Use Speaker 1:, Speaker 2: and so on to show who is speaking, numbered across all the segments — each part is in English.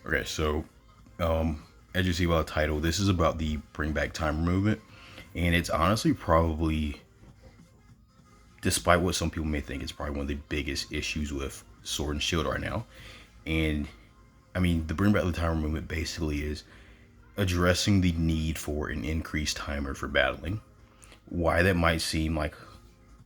Speaker 1: Okay, so as you see by the title, this is about the bring back timer movement, and it's honestly probably, despite what some people may think, it's probably one of the biggest issues with Sword and Shield right now. And I mean, the bring back the timer movement basically is addressing the need for an increased timer for battling. Why that might seem like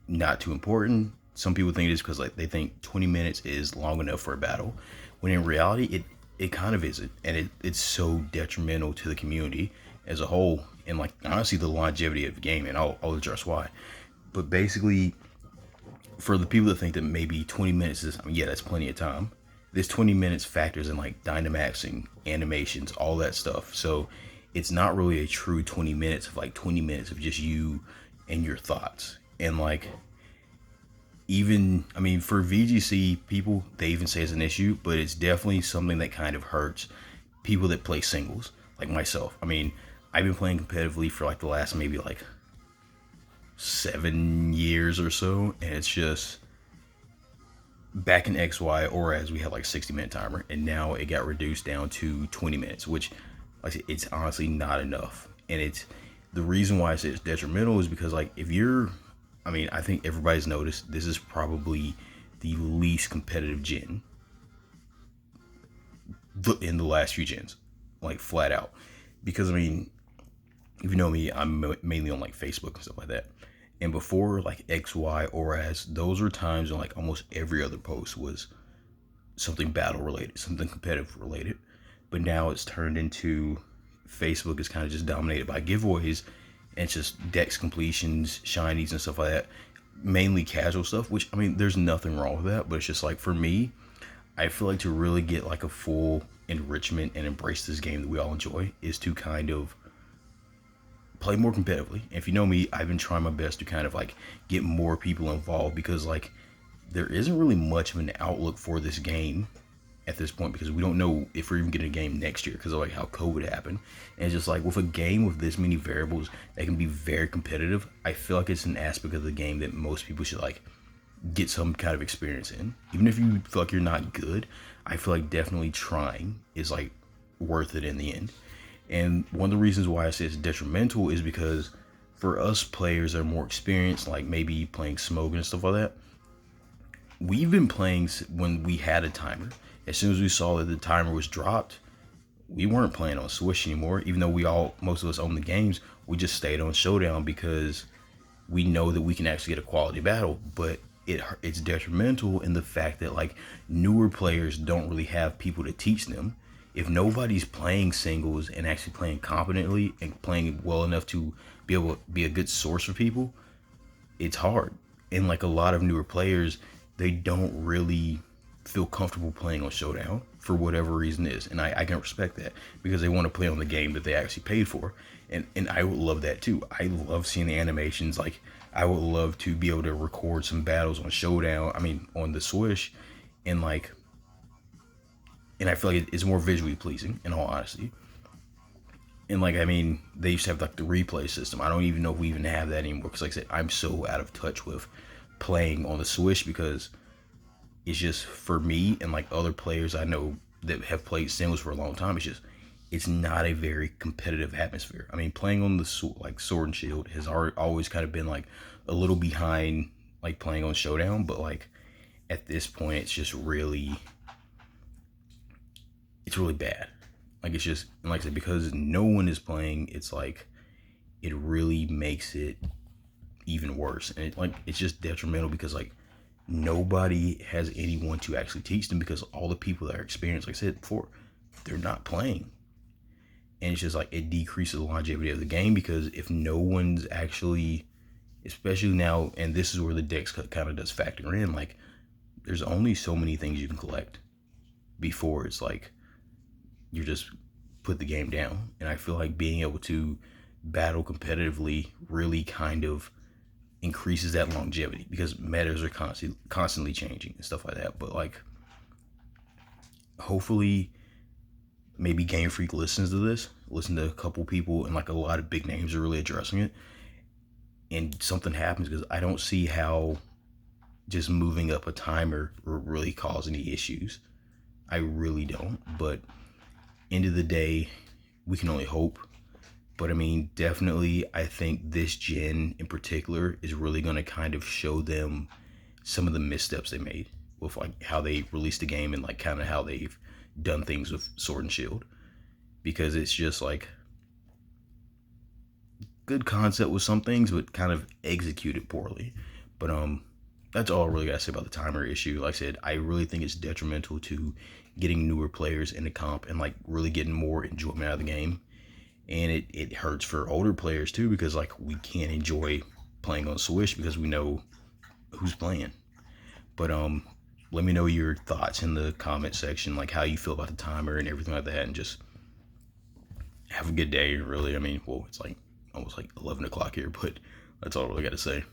Speaker 1: not too important. Some people think it is because like they think 20 minutes is long enough for a battle, when in reality it kind of isn't, and it's so detrimental to the community as a whole, and like honestly the longevity of the game, and I'll address why. But basically, for the people that think that maybe 20 minutes is, I mean, yeah, that's plenty of time. This 20 minutes factors in like dynamaxing, animations, all that stuff. So it's not really a true 20 minutes of like 20 minutes of just you and your thoughts. And like, even, I mean, for VGC people, they even say it's an issue, but it's definitely something that kind of hurts people that play singles, like myself. I mean, I've been playing competitively for like the last maybe like 7 years or so, and it's just back in XY or as we had like 60-minute timer, and now it got reduced down to 20 minutes, which like I said, it's honestly not enough. And it's the reason why I say it's detrimental is because like if you're, I mean, I think everybody's noticed this is probably the least competitive gen in the last few gens, like flat out. Because I mean, if you know me, I'm mainly on like Facebook and stuff like that. And before like XY or as, those were times when like almost every other post was something battle related, something competitive related. But now it's turned into Facebook is kind of just dominated by giveaways, and it's just dex completions, shinies, and stuff like that. Mainly casual stuff, which I mean, there's nothing wrong with that, but it's just like for me, I feel like to really get like a full enrichment and embrace this game that we all enjoy is to kind of play more competitively. And if you know me, I've been trying my best to kind of like get more people involved, because like there isn't really much of an outlook for this game at this point, because we don't know if we're even getting a game next year because of like how COVID happened. And it's just like with a game with this many variables that can be very competitive, I feel like it's an aspect of the game that most people should like get some kind of experience in. Even if you feel like you're not good, I feel like definitely trying is like worth it in the end. And one of the reasons why I say it's detrimental is because for us players that are more experienced, like maybe playing Smoke and stuff like that, we've been playing when we had a timer. As soon as we saw that the timer was dropped, we weren't playing on Swish anymore. Even though most of us own the games, we just stayed on Showdown because we know that we can actually get a quality battle. But it's detrimental in the fact that like newer players don't really have people to teach them. If nobody's playing singles and actually playing competently and playing well enough to be able to be a good source for people, it's hard. And like a lot of newer players, they don't really feel comfortable playing on Showdown for whatever reason is. And I can respect that, because they want to play on the game that they actually paid for. And I would love that too. I love seeing the animations. Like I would love to be able to record some battles on Showdown, I mean on the Swish, and like, and I feel like it's more visually pleasing in all honesty. And like, I mean, they used to have like the replay system. I don't even know if we even have that anymore, because like I said, I'm so out of touch with playing on the Swish, because it's just for me and like other players I know that have played singles for a long time, it's not a very competitive atmosphere. I mean, playing on the like Sword and Shield has always kind of been like a little behind like playing on Showdown, but like at this point it's really bad. Like it's just, like I said, because no one is playing, it's like it really makes it even worse. And it's just detrimental, because like nobody has anyone to actually teach them, because all the people that are experienced, like I said before, they're not playing. And it's just like it decreases the longevity of the game, because if no one's actually, especially now, and this is where the dex kind of does factor in, like there's only so many things you can collect before it's like you just put the game down. And I feel like being able to battle competitively really kind of increases that longevity, because metas are constantly changing and stuff like that. But like, hopefully maybe Game Freak listen to a couple people, and like a lot of big names are really addressing it, and something happens, because I don't see how just moving up a timer will really cause any issues. I really don't. But end of the day, we can only hope. But I mean, definitely, I think this gen in particular is really going to kind of show them some of the missteps they made with like how they released the game and like kind of how they've done things with Sword and Shield. Because it's just like good concept with some things, but kind of executed poorly. But that's all I really gotta say about the timer issue. Like I said, I really think it's detrimental to getting newer players into comp and like really getting more enjoyment out of the game. And it hurts for older players too, because like we can't enjoy playing on Switch because we know who's playing. But let me know your thoughts in the comment section, like how you feel about the timer and everything like that, and just have a good day. Really, I mean, well, it's like almost like 11 o'clock here, but that's all I really got to say.